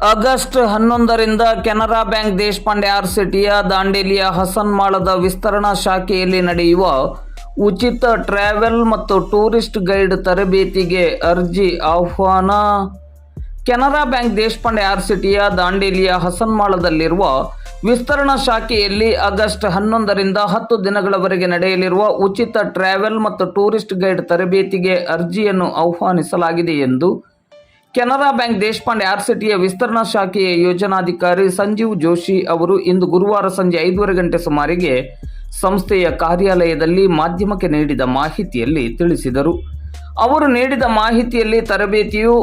August 11ರಿಂದ Canara bank Deshpande ಆರ್ಸಿಟಿಯ ದಾಂಡೇಲಿಯ Hasan ಮಾಳದ ವಿಸ್ತರಣಾ ಶಾಖೆಯಲ್ಲಿ ನಡೆಯುವ ಉಚಿತ ಟ್ರಾವೆಲ್ ಮತ್ತು ಟೂರಿಸ್ಟ್ ಗೈಡ್ ತರಬೇತಿಗೆ ಅರ್ಜಿ ಆಹ್ವಾನ. ಕೆನರಾ ಬ್ಯಾಂಕ್ ದೇಶಪಾಂಡೆ ಆರ್ಸಿಟಿಯ ದಾಂಡೇಲಿಯ ಹಸನ್ ಮಾಳದಲ್ಲಿರುವ ವಿಸ್ತರಣಾ ಶಾಖೆಯಲ್ಲಿ ಆಗಸ್ಟ್ 11ರಿಂದ 10 ದಿನಗಳವರೆಗೆ ನಡೆಯಲಿರುವ ಉಚಿತ ಟ್ರಾವೆಲ್ ಮತ್ತು ಟೂರಿಸ್ಟ್ ಗೈಡ್ ತರಬೇತಿಗೆ ಅರ್ಜಿಯನ್ನು ಆಹ್ವಾನಿಸಲಾಗಿದೆ ಎಂದು ಕೆನರಾ ಬ್ಯಾಂಕ್ ದೇಶಪಾಂಡೆ ಆರ್ಸಿಟಿಯ ವಿಸ್ತರಣಾ ಶಾಖೆಯ ಯೋಜನಾಧಿಕಾರಿ ಸಂಜೀವ್ ಜೋಶಿ ಅವರು ಇಂದು ಗುರುವಾರ ಸಂಜೆ 5:30 ಗಂಟೆ ಸುಮಾರಿಗೆ ಸಂಸ್ಥೆಯ ಕಾರ್ಯಾಲಯದಲ್ಲಿ ಮಾಧ್ಯಮಕ್ಕೆ ನೀಡಿದ ಮಾಹಿತಿಯಲ್ಲಿ ತಿಳಿಸಿದರು. ಅವರು ನೀಡಿದ ಮಾಹಿತಿಯಲ್ಲಿ ತರಬೇತಿಯು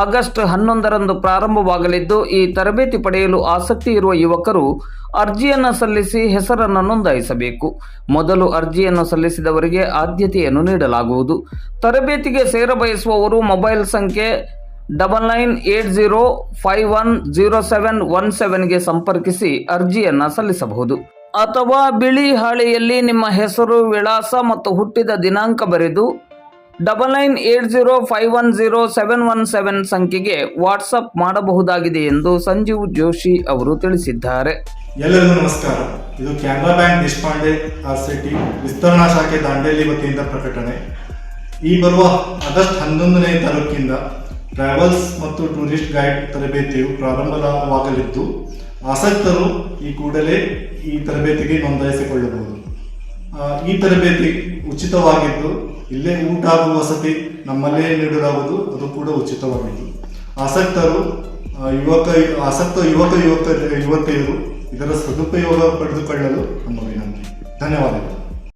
ಆಗಸ್ಟ್ 11ರಂದು ಪ್ರಾರಂಭವಾಗಲಿದ್ದು, ಈ ತರಬೇತಿ ಪಡೆಯಲು ಆಸಕ್ತಿ ಇರುವ ಯುವಕರು ಅರ್ಜಿಯನ್ನು ಸಲ್ಲಿಸಿ ಹೆಸರನ್ನು ನೋಂದಾಯಿಸಬೇಕು. ಮೊದಲು ಅರ್ಜಿಯನ್ನು ಸಲ್ಲಿಸಿದವರಿಗೆ ಆದ್ಯತೆಯನ್ನು ನೀಡಲಾಗುವುದು. ತರಬೇತಿಗೆ ಸೇರಬಯಸುವವರು ಮೊಬೈಲ್ ಸಂಖ್ಯೆ 9980510717ಗೆ ಸಂಪರ್ಕಿಸಿ ಅರ್ಜಿಯನ್ನು ಸಲ್ಲಿಸಬಹುದು. ಅಥವಾ ಬಿಳಿ ಹಾಳೆಯಲ್ಲಿ ನಿಮ್ಮ ಹೆಸರು, ವಿಳಾಸ ಮತ್ತು ಹುಟ್ಟಿದ ದಿನಾಂಕ ಬರೆದು 9980510717 ಸಂಖ್ಯೆಗೆ ವಾಟ್ಸಪ್ ಮಾಡಬಹುದಾಗಿದೆ ಎಂದು ಸಂಜೀವ್ ಜೋಶಿ ಅವರು ತಿಳಿಸಿದ್ದಾರೆ. ಎಲ್ಲರಿಗೂ ನಮಸ್ಕಾರ. ಇದು ಕೆನರಾ ಬ್ಯಾಂಕ್ ದೇಶಪಾಂಡೆ ಆರ್ಸಿಟಿ ವಿಸ್ತರಣಾ ಶಾಖೆ ದಾಂಡೇಲಿ ವತಿಯಿಂದ ಪ್ರಕಟಣೆ. ಈ ಬರುವ ಆಗಸ್ಟ್ 11ನೇ ತಾರೀಕಿಂದ ಟ್ರಾವೆಲ್ಸ್ ಮತ್ತು ಟೂರಿಸ್ಟ್ ಗೈಡ್ ತರಬೇತಿಯು ಪ್ರಾರಂಭವಾಗಲಿದ್ದು, ಆಸಕ್ತರು ಈ ಕೂಡಲೇ ಈ ತರಬೇತಿಗೆ ನೋಂದಾಯಿಸಿಕೊಳ್ಳಬಹುದು. ಈ ತರಬೇತಿ ಉಚಿತವಾಗಿದ್ದು, ಇಲ್ಲೇ ಊಟ ಹಾಗೂ ವಸತಿ ನಮ್ಮಲ್ಲೇ ನೀಡಲಾಗುವುದು, ಅದು ಕೂಡ ಉಚಿತವಾಗಿದ್ದು. ಆಸಕ್ತ ಯುವತಿಯರು ಇದರ ಸದುಪಯೋಗ ಪಡೆದುಕೊಳ್ಳಲು ನಮ್ಮ ವಿನಂತಿ. ಧನ್ಯವಾದಗಳು.